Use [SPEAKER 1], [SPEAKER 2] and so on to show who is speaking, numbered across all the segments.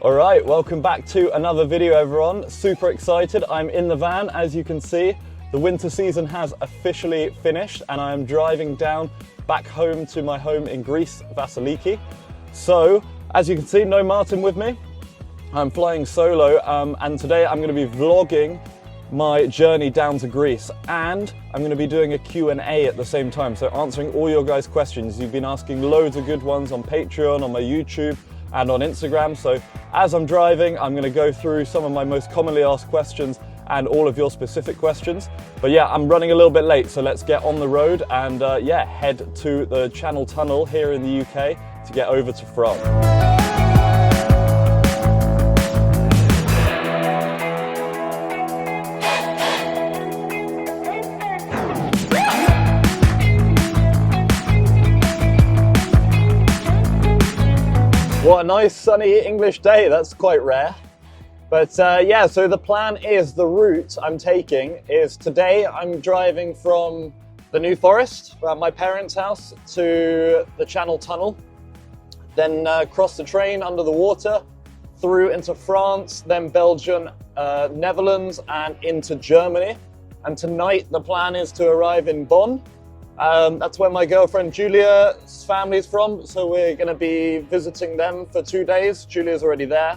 [SPEAKER 1] All right, welcome back to another video, everyone. Super excited. I'm in the van. As you can see, the winter season has officially finished and I am driving down back home to my home in Greece, Vasiliki. So, as you can see, no Martin with me. I'm flying solo and today I'm going to be vlogging my journey down to Greece, and I'm going to be doing a Q&A at the same time, so answering all your guys' questions. You've been asking loads of good ones on Patreon, on my YouTube and on Instagram, so as I'm driving I'm going to go through some of my most commonly asked questions and all of your specific questions. But yeah, I'm running a little bit late, so let's get on the road and head to the Channel Tunnel here in the UK to get over to France. What a nice sunny English day, that's quite rare. But yeah, so the plan is, the route I'm taking is today I'm driving from the New Forest, my parents' house, to the Channel Tunnel, then cross the train under the water, through into France, then Belgium, Netherlands and into Germany. And tonight the plan is to arrive in Bonn. That's where my girlfriend Julia's family is from, so we're going to be visiting them for 2 days. Julia's already there.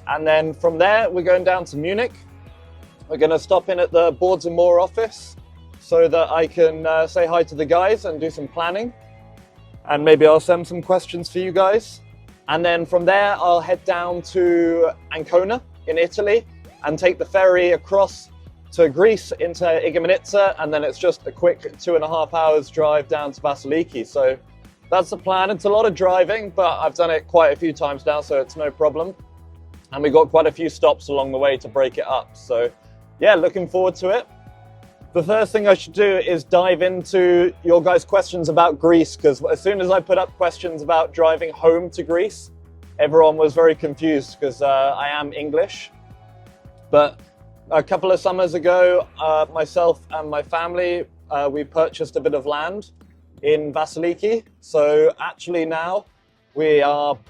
[SPEAKER 1] And then from there, we're going down to Munich. We're going to stop in at the Boards and Moor office so that I can say hi to the guys and do some planning. And maybe I'll send some questions for you guys. And then from there, I'll head down to Ancona in Italy and take the ferry across to Greece into Igoumenitsa, and then it's just a quick 2.5 hours drive down to Vasiliki. So that's the plan. It's a lot of driving, but I've done it quite a few times now, so it's no problem. And we got quite a few stops along the way to break it up. So yeah, looking forward to it. The first thing I should do is dive into your guys' questions about Greece, because as soon as I put up questions about driving home to Greece, everyone was very confused because I am English. But a couple of summers ago, myself and my family, we purchased a bit of land in Vasiliki. So actually now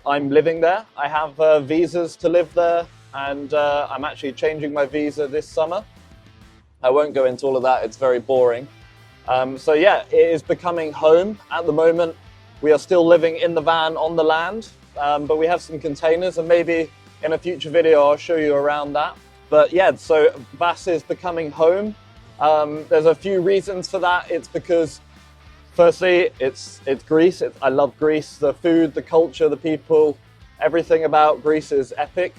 [SPEAKER 1] I'm living there. I have visas to live there, and I'm actually changing my visa this summer. I won't go into all of that, it's very boring. So yeah, it is becoming home. At the moment, we are still living in the van on the land, but we have some containers, and maybe in a future video I'll show you around that. But yeah, so Vas is becoming home. There's a few reasons for that. It's because, firstly, it's Greece. I love Greece. The food, the culture, the people, everything about Greece is epic.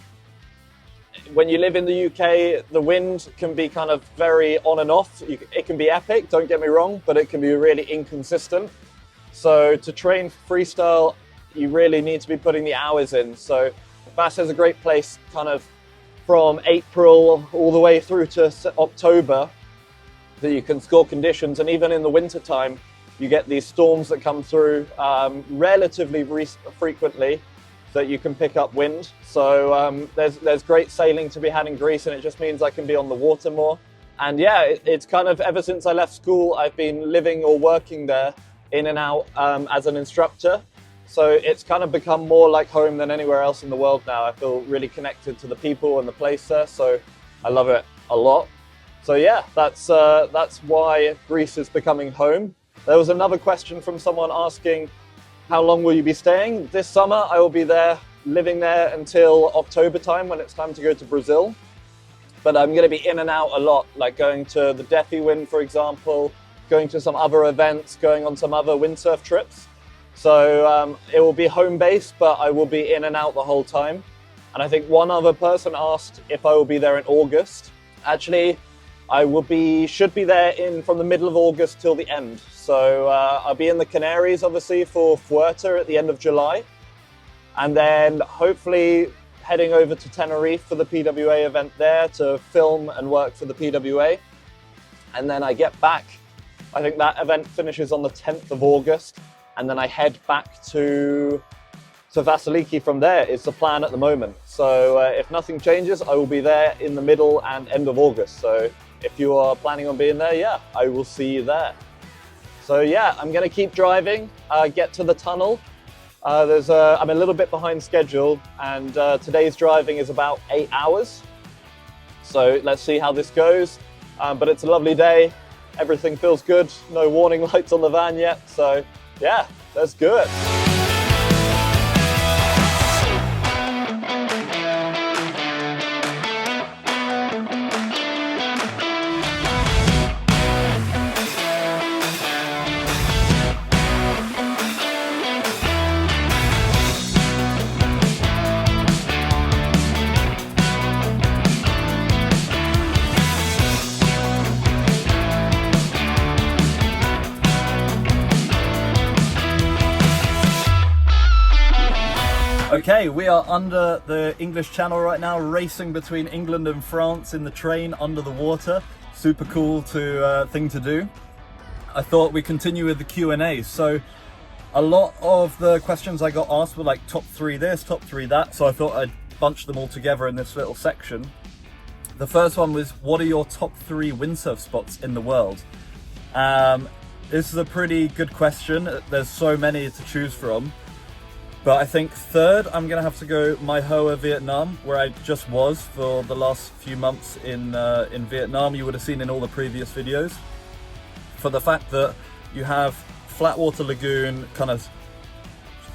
[SPEAKER 1] When you live in the UK, the wind can be kind of very on and off. It can be epic, don't get me wrong, but it can be really inconsistent. So to train freestyle, you really need to be putting the hours in. So Vas is a great place kind of from April all the way through to October that you can score conditions, and even in the winter time you get these storms that come through relatively frequently that you can pick up wind. So there's great sailing to be had in Greece, and it just means I can be on the water more. And yeah, it's kind of, ever since I left school, I've been living or working there in and out as an instructor. So it's kind of become more like home than anywhere else in the world now. I feel really connected to the people and the place there, so I love it a lot. So yeah, that's why Greece is becoming home. There was another question from someone asking, how long will you be staying? This summer I will be there, living there until October time, when it's time to go to Brazil. But I'm going to be in and out a lot, like going to the Defi Wind, for example, going to some other events, going on some other windsurf trips. So it will be home base, but I will be in and out the whole time. And I think one other person asked if I will be there in August. Actually, I should be there from the middle of August till the end. So I'll be in the Canaries, obviously, for Fuerta at the end of July. And then hopefully heading over to Tenerife for the PWA event there to film and work for the PWA. And then I get back. I think that event finishes on the 10th of August. And then I head back to Vasiliki from there, is the plan at the moment. So if nothing changes, I will be there in the middle and end of August. So if you are planning on being there, yeah, I will see you there. So yeah, I'm going to keep driving, get to the tunnel, I'm a little bit behind schedule, and today's driving is about 8 hours. So let's see how this goes. But it's a lovely day. Everything feels good. No warning lights on the van yet. So yeah, let's do it. Okay, we are under the English Channel right now, racing between England and France in the train under the water. Super cool thing to do. I thought we'd continue with the Q&A. So a lot of the questions I got asked were like top 3 this, top 3 that. So I thought I'd bunch them all together in this little section. The first one was, what are your top 3 windsurf spots in the world? This is a pretty good question. There's so many to choose from. But I think third, I'm going to have to go Mai Hoa, Vietnam, where I just was for the last few months in Vietnam. You would have seen in all the previous videos. For the fact that you have flatwater lagoon, kind of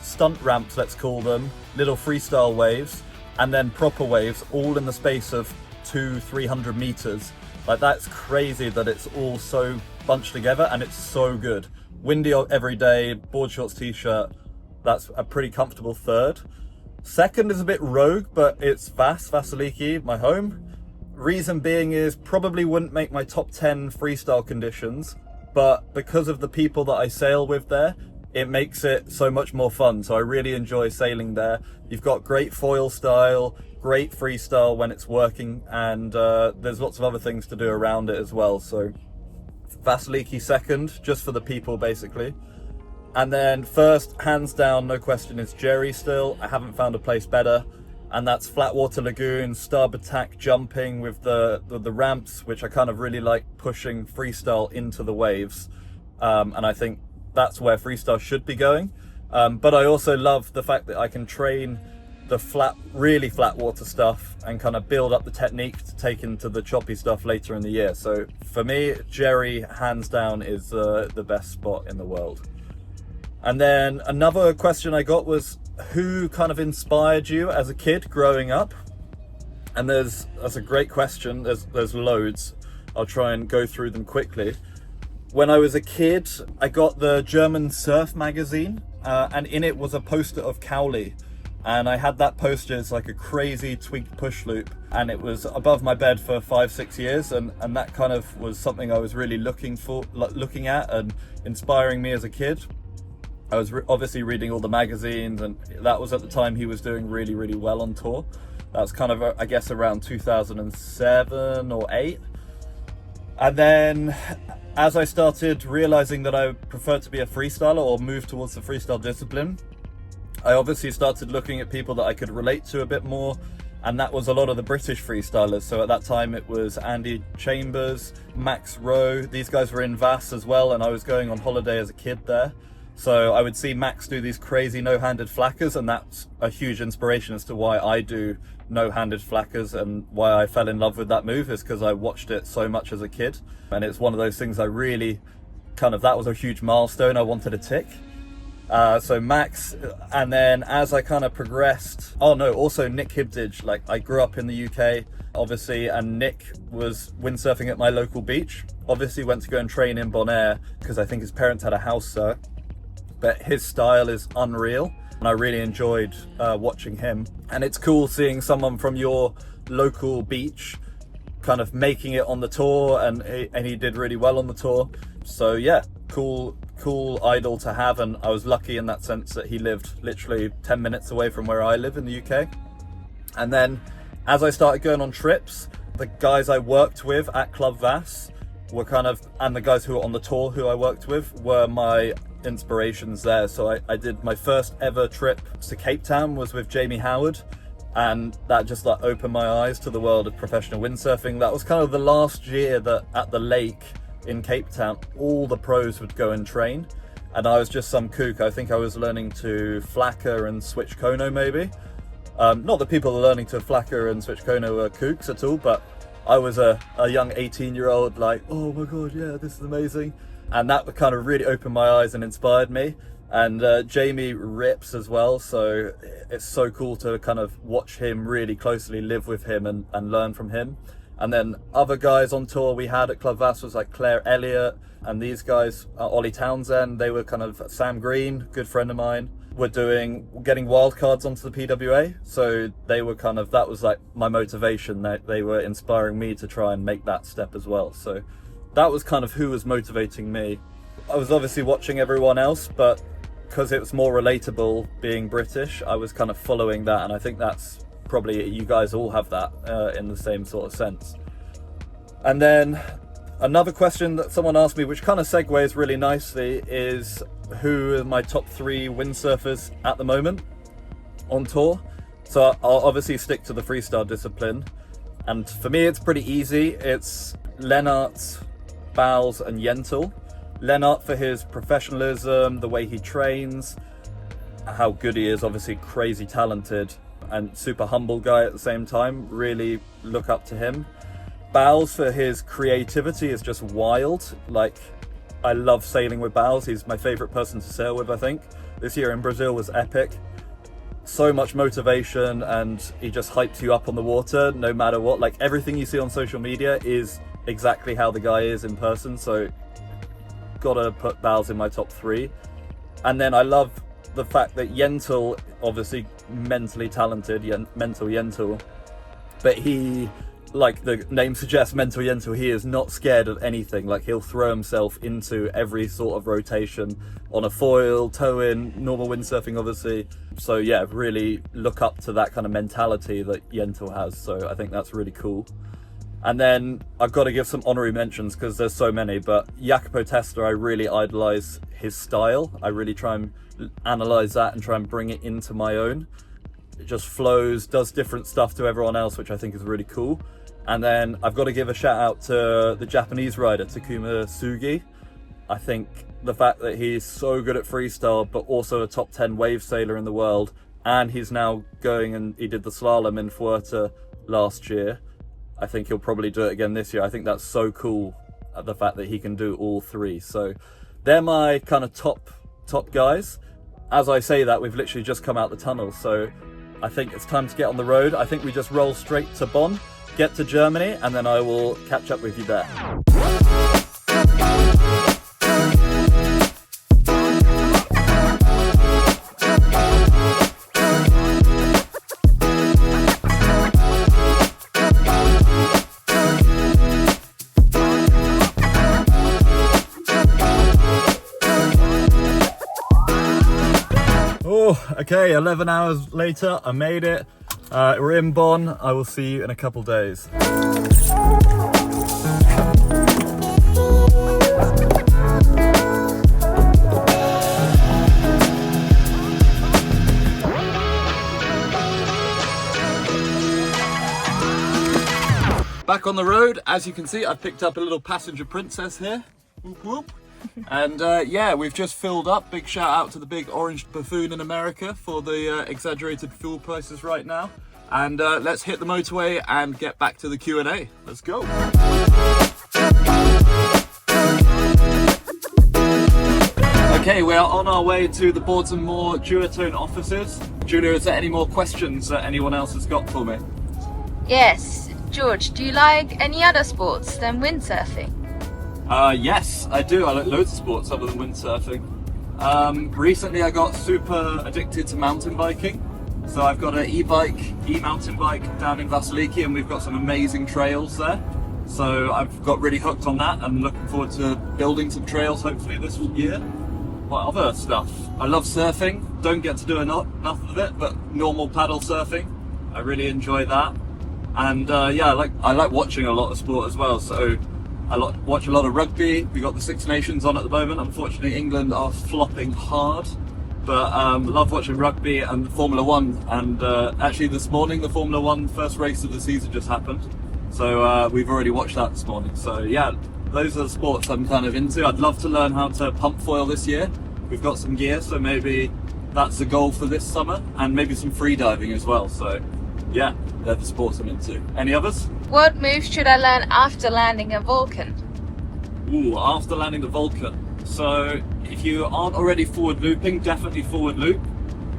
[SPEAKER 1] stunt ramps, let's call them, little freestyle waves, and then proper waves, all in the space of 200-300 meters. Like, that's crazy that it's all so bunched together, and it's so good. Windy every day, board shorts, t-shirt. That's a pretty comfortable third. Second is a bit rogue, but it's Vasiliki, my home. Reason being is probably wouldn't make my top 10 freestyle conditions, but because of the people that I sail with there, it makes it so much more fun. So I really enjoy sailing there. You've got great foil style, great freestyle when it's working, and there's lots of other things to do around it as well. So Vasiliki second, just for the people basically. And then first, hands down, no question, is Jerry still. I haven't found a place better. And that's Flatwater Lagoon, starboard tack jumping with the ramps, which I kind of really like, pushing freestyle into the waves. And I think that's where freestyle should be going. But I also love the fact that I can train the really flat water stuff and kind of build up the technique to take into the choppy stuff later in the year. So for me, Jerry, hands down, is the best spot in the world. And then another question I got was, who kind of inspired you as a kid growing up? And that's a great question. There's loads. I'll try and go through them quickly. When I was a kid, I got the German Surf magazine, and in it was a poster of Cowley. And I had that poster as like a crazy tweaked push loop, and it was above my bed for 5-6 years, and that kind of was something I was really looking at and inspiring me as a kid. I was obviously reading all the magazines, and that was at the time he was doing really, really well on tour. That was kind of, I guess, around 2007 or 8. And then as I started realizing that I preferred to be a freestyler or move towards the freestyle discipline, I obviously started looking at people that I could relate to a bit more. And that was a lot of the British freestylers. So at that time it was Andy Chambers, Max Rowe. These guys were in Vass as well, and I was going on holiday as a kid there. So I would see Max do these crazy no-handed flackers, and that's a huge inspiration as to why I do no-handed flackers, and why I fell in love with that move is because I watched it so much as a kid. And it's one of those things I really that was a huge milestone I wanted to tick. So Max, and then as I kind of progressed, also Nick Hibdage. Like, I grew up in the UK, obviously, and Nick was windsurfing at my local beach. Obviously went to go and train in Bonaire because I think his parents had a house there. But his style is unreal, and I really enjoyed watching him. And it's cool seeing someone from your local beach kind of making it on the tour, and he did really well on the tour. So yeah, cool idol to have, and I was lucky in that sense that he lived literally 10 minutes away from where I live in the UK. And then as I started going on trips, the guys I worked with at Club Vass were and the guys who were on the tour who I worked with were my inspirations there. So I did my first ever trip to Cape Town was with Jamie Howard, and that just like opened my eyes to the world of professional windsurfing. That was kind of the last year that at the lake in Cape Town all the pros would go and train,
[SPEAKER 2] and I was just some kook. I think I was learning to flacker and switch kono maybe. Not that people learning to flacker and switch kono were kooks at all, but I was a young 18-year-old like, oh my god, yeah, this is amazing. And that kind of really opened my eyes and inspired me. And Jamie rips as well, so it's so cool to kind of watch him really closely, live with him and learn from him. And then other guys on tour we had at Club Vass was like Claire Elliott, and these guys, Ollie Townsend, they were kind of, Sam Green, good friend of mine, were getting wildcards onto the PWA. So they were kind of, that was like my motivation, that they were inspiring me to try and make that step as well. So that was kind of who was motivating me. I was obviously watching everyone else, but because it was more relatable being British, I was kind of following that, and I think that's probably, you guys all have that in the same sort of sense. And then another question that someone asked me, which kind of segues really nicely, is who are my top 3 windsurfers at the moment on tour? So I'll obviously stick to the freestyle discipline, and for me it's pretty easy. It's Lennart, Bowles and Yentl. Lennart for his professionalism, the way he trains, how good he is, obviously crazy talented and super humble guy at the same time. Really look up to him. Bowles for his creativity is just wild. Like, I love sailing with Bowles. He's my favorite person to sail with, I think. This year in Brazil was epic. So much motivation, and he just hypes you up on the water no matter what. Like, everything you see on social media is exactly how the guy is in person, so gotta put Bowles in my top 3. And then I love the fact that Yentl, obviously mentally talented, mental Yentl, but he, like the name suggests, mental Yentl, he is not scared of anything. Like, he'll throw himself into every sort of rotation on a foil, tow-in, normal windsurfing obviously. So yeah, really look up to that kind of mentality that Yentl has, so I think that's really cool. And then I've got to give some honorary mentions because there's so many, but Jacopo Testa, I really idolize his style. I really try and analyze that and try and bring it into my own. It just flows, does different stuff to everyone else, which I think is really cool. And then I've got to give a shout out to the Japanese rider, Takuma Sugi. I think the fact that he's so good at freestyle, but also a top 10 wave sailor in the world, and he's now going, and he did the slalom in Fuerte last year. I think he'll probably do it again this year. I think that's so cool, the fact that he can do all 3. So they're my kind of top guys. As I say that, we've literally just come out the tunnel, so I think it's time to get on the road. I think we just roll straight to Bonn, get to Germany, and then I will catch up with you there. Okay, 11 hours later, I made it. We're in Bonn. I will see you in a couple days. Back on the road, as you can see, I've picked up a little passenger princess here. Whoop whoop. And yeah, we've just filled up. Big shout out to the big orange buffoon in America for the exaggerated fuel prices right now. And let's hit the motorway and get back to the Q&A. Let's go. Okay, we are on our way to the Boards and More Duotone offices. Julia, is there any more questions that anyone else has got for me?
[SPEAKER 3] Yes. George, do you like any other sports than windsurfing?
[SPEAKER 2] Yes, I do. I like loads of sports other than windsurfing. Recently I got super addicted to mountain biking. So I've got an e-mountain bike down in Vasiliki, and we've got some amazing trails there. So I've got really hooked on that and looking forward to building some trails hopefully this year. What other stuff? I love surfing. Don't get to do enough of it, but normal paddle surfing. I really enjoy that. And yeah, I like watching a lot of sport as well. So I watch a lot of rugby. We got the Six Nations on at the moment. Unfortunately, England are flopping hard. But love watching rugby and Formula One. And actually this morning, the Formula One first race of the season just happened. So we've already watched that this morning. So yeah, those are the sports I'm kind of into. I'd love to learn how to pump foil this year. we've got some gear, so maybe that's the goal for this summer, and maybe some free diving as well. So yeah, they're the sports I'm into. Any others?
[SPEAKER 3] What moves should I learn after landing a Vulcan?
[SPEAKER 2] Ooh, after landing the Vulcan. So if you aren't already forward looping, definitely forward loop.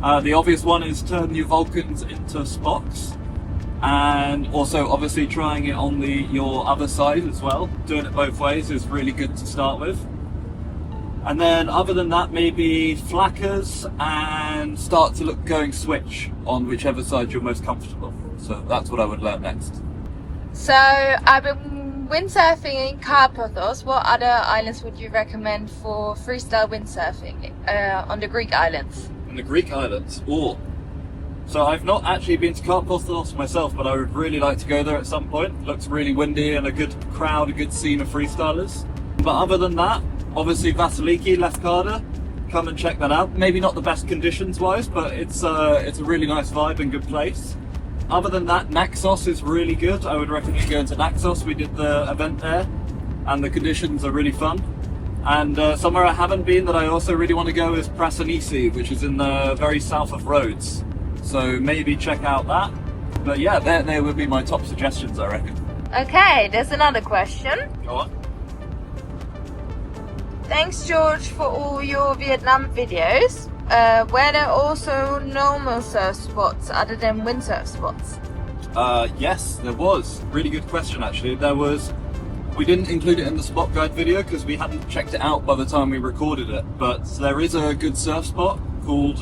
[SPEAKER 2] The obvious one is turn your Vulcans into Spocks, and also obviously trying it on your other side as well. Doing it both ways is really good to start with. And then other than that, maybe flackers and start to look going switch on whichever side you're most comfortable. So that's what I would learn next.
[SPEAKER 3] So I've been windsurfing in Carpathos. What other islands would you recommend for freestyle windsurfing on the Greek islands?
[SPEAKER 2] In the Greek islands? Oh. So I've not actually been to Carpathos myself, but I would really like to go there at some point. It looks really windy and a good crowd, a good scene of freestylers. But other than that, obviously Vasiliki, Lefkada, come and check that out. Maybe not the best conditions wise, but it's a really nice vibe and good place. Other than that, Naxos is really good. I would recommend going to Naxos. We did the event there and the conditions are really fun. And somewhere I haven't been that I also really want to go is Prasonisi, which is in the very south of Rhodes. So maybe check out that. But yeah, they would be my top suggestions, I reckon.
[SPEAKER 3] Okay, there's another question.
[SPEAKER 2] Go on.
[SPEAKER 3] Thanks, George, for all your Vietnam videos. Were there also normal surf spots other than windsurf spots?
[SPEAKER 2] Yes, there was. Really good question, actually. We didn't include it in the spot guide video because we hadn't checked it out by the time we recorded it. But there is a good surf spot called,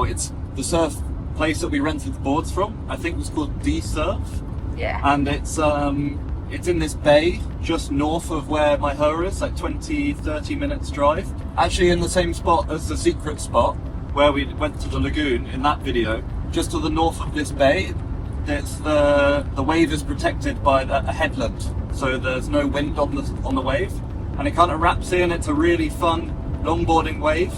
[SPEAKER 2] it's the surf place that we rented the boards from. I think it was called D-Surf.
[SPEAKER 3] Yeah.
[SPEAKER 2] And it's in this bay just north of where my her is, like 20-30 minutes drive. Actually in the same spot as the secret spot where we went to the lagoon in that video. Just to the north of this bay, the wave is protected by a headland, so there's no wind on the wave, and it kind of wraps in. It's a really fun longboarding wave.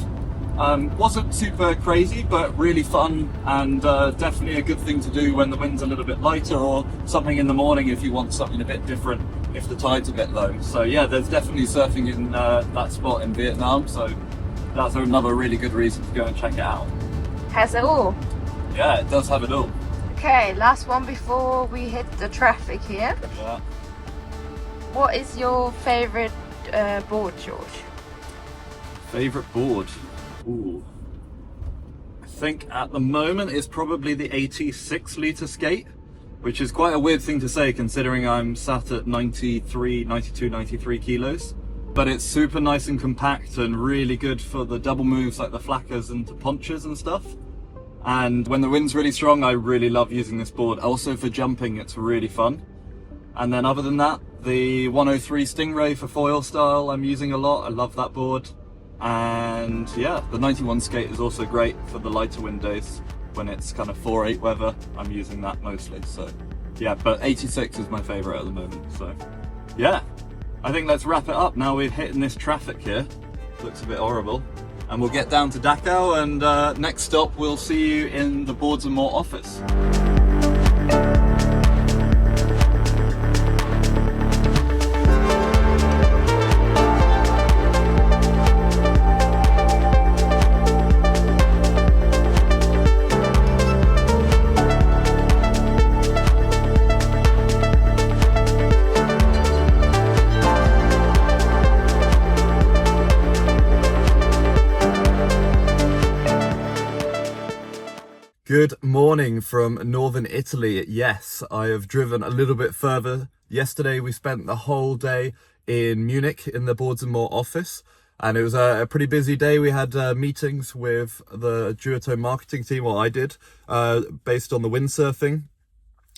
[SPEAKER 2] Wasn't super crazy, but really fun, and definitely a good thing to do when the wind's a little bit lighter, or something in the morning if you want something a bit different if the tide's a bit low. So yeah, there's definitely surfing in that spot in Vietnam, so that's another really good reason to go and check it out.
[SPEAKER 3] Has it all?
[SPEAKER 2] Yeah, it does have it all.
[SPEAKER 3] Okay, last one before we hit the traffic here.
[SPEAKER 2] Yeah.
[SPEAKER 3] What is your favorite board, George?
[SPEAKER 2] Favorite board? Ooh. I think at the moment it's probably the 86 litre skate, which is quite a weird thing to say considering I'm sat at 92, 93 kilos. But it's super nice and compact and really good for the double moves like the flackers and the ponchers and stuff. And when the wind's really strong, I really love using this board. Also for jumping, it's really fun. And then other than that, the 103 Stingray for foil style I'm using a lot. I love that board. And yeah, the 91 skate is also great for the lighter wind days when it's kind of 4-8 weather. I'm using that mostly. So yeah, but 86 is my favorite at the moment. So yeah, I think let's wrap it up. Now we've hit in this traffic here. Looks a bit horrible. And we'll get down to Dachau, and next stop we'll see you in the Boards and More office. Good morning from northern Italy. Yes, I have driven a little bit further. Yesterday we spent the whole day in Munich in the Boards and More office, and it was a pretty busy day. We had meetings with the Duoto marketing team, or I did, based on the windsurfing.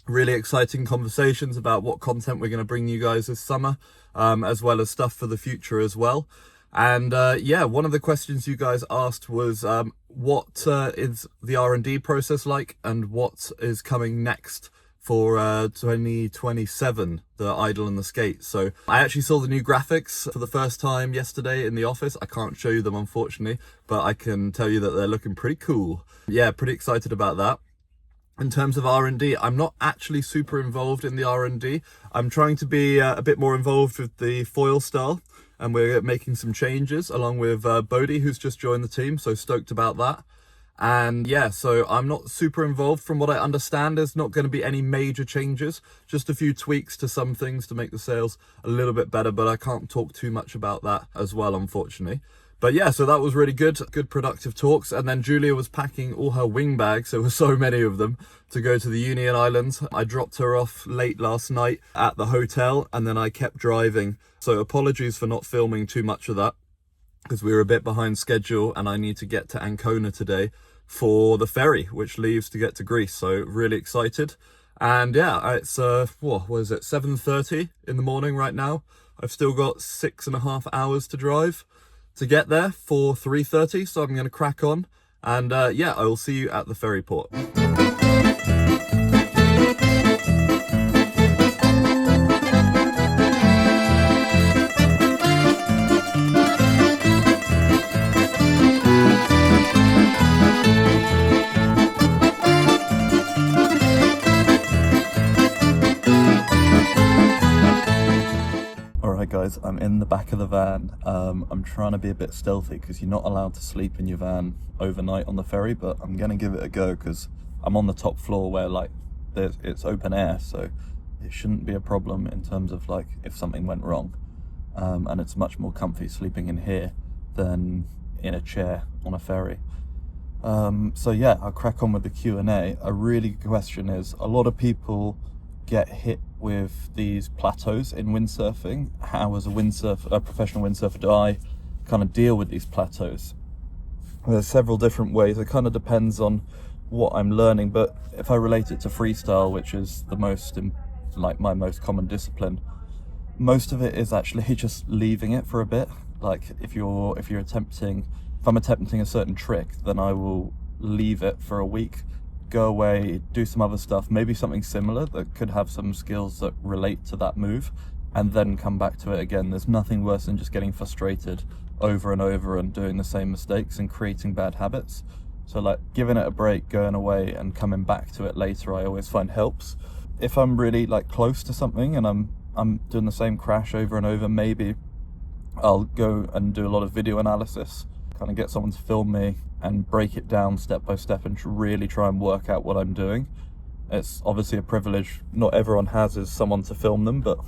[SPEAKER 2] Really exciting conversations about what content we're going to bring you guys this summer, as well as stuff for the future as well. And yeah, one of the questions you guys asked was what is the R&D process like, and what is coming next for 2027, the idle and the skate. So I actually saw the new graphics for the first time yesterday in the office. I can't show you them unfortunately, but I can tell you that they're looking pretty cool. Yeah, pretty excited about that. In terms of R&D, I'm not actually super involved in the R&D. I'm trying to be a bit more involved with the foil style. and we're making some changes along with Bodhi, who's just joined the team, so stoked about that. And yeah, so I'm not super involved. From what I understand, there's not going to be any major changes, just a few tweaks to some things to make the sails a little bit better, but I can't talk too much about that as well, unfortunately. But yeah, so that was really good productive talks. And then Julia was packing all her wing bags, there were so many of them, to go to the Union Islands. I dropped her off late last night at the hotel, and then I kept driving. So apologies for not filming too much of that, because we were a bit behind schedule, and I need to get to Ancona today for the ferry, which leaves to get to Greece. So really excited. And yeah, it's what is it, 7:30 in the morning right now. I've still got 6.5 hours to drive to get there for 3:30, so I'm going to crack on. And yeah, I will see you at the ferry port. Guys, I'm in the back of the van. I'm trying to be a bit stealthy because you're not allowed to sleep in your van overnight on the ferry, but I'm gonna give it a go because I'm on the top floor where like it's open air, so it shouldn't be a problem in terms of like if something went wrong. And it's much more comfy sleeping in here than in a chair on a ferry. So yeah, I'll crack on with the Q&A. A really good question is, a lot of people get hit with these plateaus in windsurfing. How, as a professional windsurfer, do I kind of deal with these plateaus? There's several different ways. It kind of depends on what I'm learning, but if I relate it to freestyle, which is the most, like my most common discipline, most of it is actually just leaving it for a bit. Like if I'm attempting a certain trick, then I will leave it for a week, go away, do some other stuff, maybe something similar that could have some skills that relate to that move, and then come back to it again. There's nothing worse than just getting frustrated over and over and doing the same mistakes and creating bad habits. So like giving it a break, going away and coming back to it later, I always find helps. If I'm really like close to something and I'm doing the same crash over and over, maybe I'll go and do a lot of video analysis, kind of get someone to film me and break it down step by step and really try and work out what I'm doing. It's obviously a privilege not everyone has, is someone to film them, but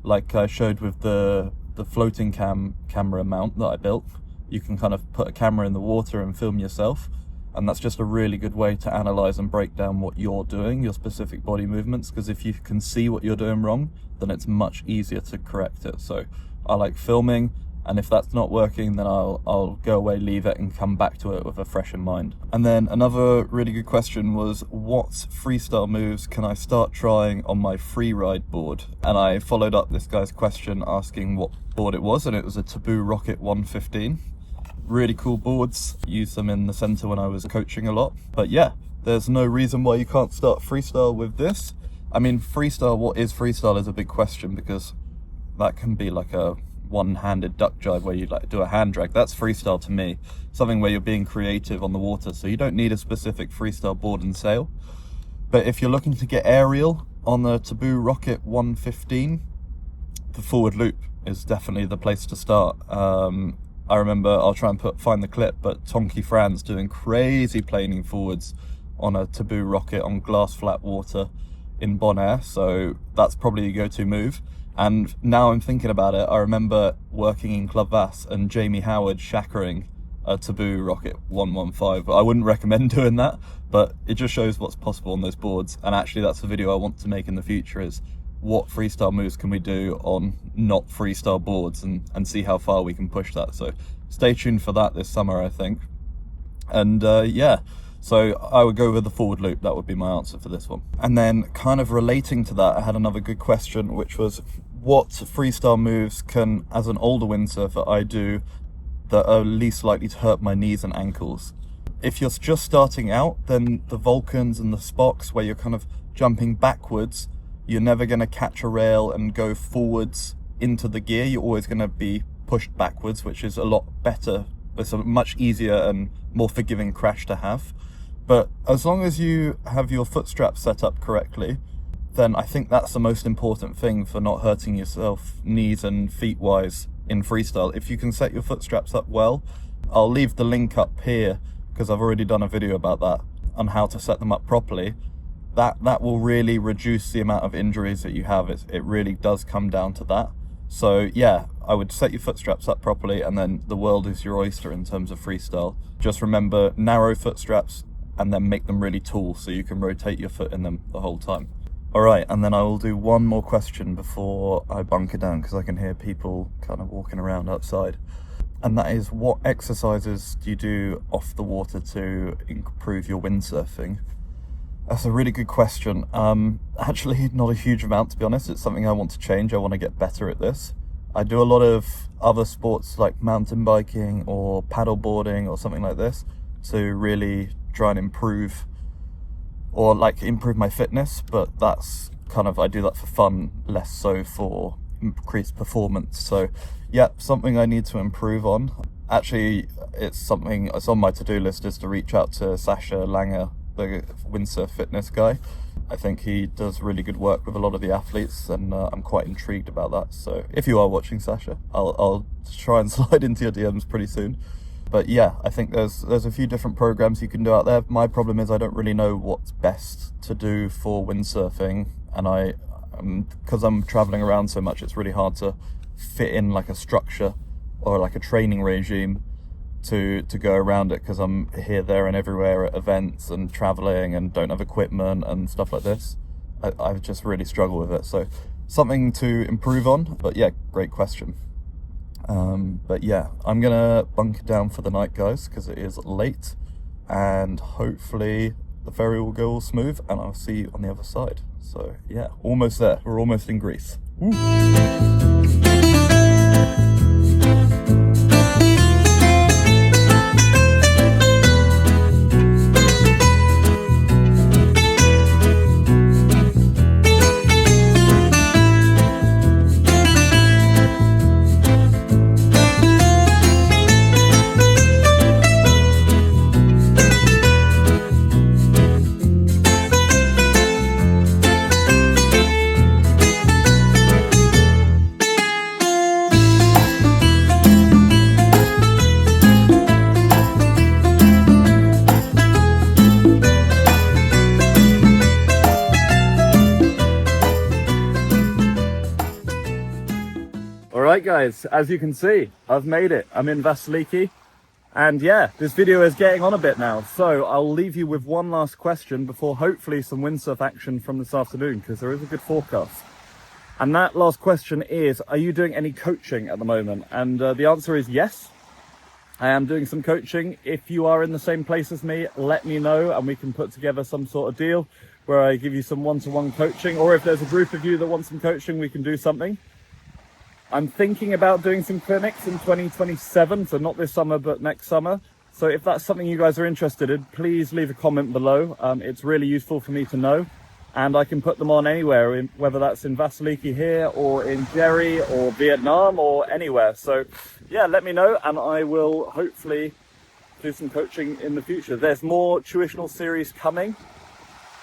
[SPEAKER 2] like I showed with the floating camera mount that I built, you can kind of put a camera in the water and film yourself, and that's just a really good way to analyze and break down what you're doing, your specific body movements, because if you can see what you're doing wrong, then it's much easier to correct it. So I like filming, and if that's not working, then I'll go away, leave it, and come back to it with a fresh in mind. And then another really good question was, what freestyle moves can I start trying on my free ride board? And I followed up this guy's question asking what board it was, and it was a Taboo Rocket 115. Really cool boards, used them in the center when I was coaching a lot. But yeah, there's no reason why you can't start freestyle with this. I mean, freestyle, what is freestyle is a big question, because that can be like a one-handed duck jive where you like do a hand drag. That's freestyle to me, something where you're being creative on the water, so you don't need a specific freestyle board and sail. But if you're looking to get aerial on the Taboo Rocket 115, the forward loop is definitely the place to start. I remember, I'll try and find the clip, but Tonky Fran's doing crazy planing forwards on a Taboo Rocket on glass flat water in Bonaire, so that's probably your go-to move. And now I'm thinking about it, I remember working in Club Vass and Jamie Howard shackering a Taboo Rocket 115. I wouldn't recommend doing that, but it just shows what's possible on those boards. And actually that's the video I want to make in the future, is what freestyle moves can we do on not freestyle boards, and see how far we can push that. So stay tuned for that this summer, I think. And yeah, so I would go with the forward loop. That would be my answer for this one. And then kind of relating to that, I had another good question, which was, what freestyle moves can, as an older windsurfer, I do that are least likely to hurt my knees and ankles? If you're just starting out, then the Vulcans and the Spocks, where you're kind of jumping backwards, you're never going to catch a rail and go forwards into the gear. You're always going to be pushed backwards, which is a lot better. It's a much easier and more forgiving crash to have. But as long as you have your foot straps set up correctly, then I think that's the most important thing for not hurting yourself knees and feet wise in freestyle. If you can set your foot straps up well, I'll leave the link up here because I've already done a video about that on how to set them up properly. That will really reduce the amount of injuries that you have. It really does come down to that. So yeah, I would set your foot straps up properly, and then the world is your oyster in terms of freestyle. Just remember, narrow foot straps and then make them really tall so you can rotate your foot in them the whole time. All right, and then I will do one more question before I bunker down because I can hear people kind of walking around outside. And that is, what exercises do you do off the water to improve your windsurfing? That's a really good question. Actually, not a huge amount, to be honest. It's something I want to change. I want to get better at this. I do a lot of other sports like mountain biking or paddle boarding or something like this to really try and improve my fitness, but that's kind of, I do that for fun, less so for increased performance. So yeah, something I need to improve on. Actually, it's something that's on my to-do list, is to reach out to Sasha Langer, the windsurf fitness guy. I think he does really good work with a lot of the athletes, and I'm quite intrigued about that. So if you are watching, Sasha, I'll try and slide into your DMs pretty soon. But yeah, I think there's a few different programs you can do out there. My problem is I don't really know what's best to do for windsurfing, and because I'm traveling around so much, it's really hard to fit in like a structure or like a training regime to go around it, because I'm here, there and everywhere at events and traveling and don't have equipment and stuff like this. I just really struggle with it. So something to improve on. But yeah, great question. But yeah, I'm gonna bunker down for the night, guys, because it is late, and hopefully the ferry will go all smooth and I'll see you on the other side. So yeah, almost there. We're almost in Greece. Woo. Alright guys, as you can see, I've made it. I'm in Vasiliki, and yeah, this video is getting on a bit now, so I'll leave you with one last question before hopefully some windsurf action from this afternoon, because there is a good forecast. And that last question is, are you doing any coaching at the moment? And the answer is yes, I am doing some coaching. If you are in the same place as me, let me know and we can put together some sort of deal where I give you some one-to-one coaching, or if there's a group of you that want some coaching, we can do something. I'm thinking about doing some clinics in 2027, so not this summer, but next summer. So if that's something you guys are interested in, please leave a comment below. It's really useful for me to know, and I can put them on anywhere, whether that's in Vasiliki here, or in Jerry, or Vietnam, or anywhere. So yeah, let me know, and I will hopefully do some coaching in the future. There's more tuitional series coming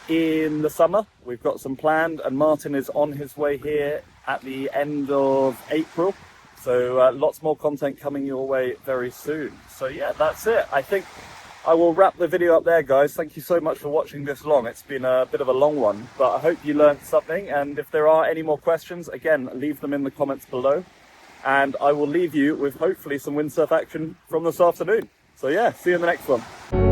[SPEAKER 2] in the summer. We've got some planned, and Martin is on his way here at the end of April, so lots more content coming your way very soon. So yeah, that's it. I think I will wrap the video up there, guys. Thank you so much for watching this long. It's been a bit of a long one, but I hope you learned something, and if there are any more questions, again, leave them in the comments below, and I will leave you with hopefully some windsurf action from this afternoon. So yeah, see you in the next one.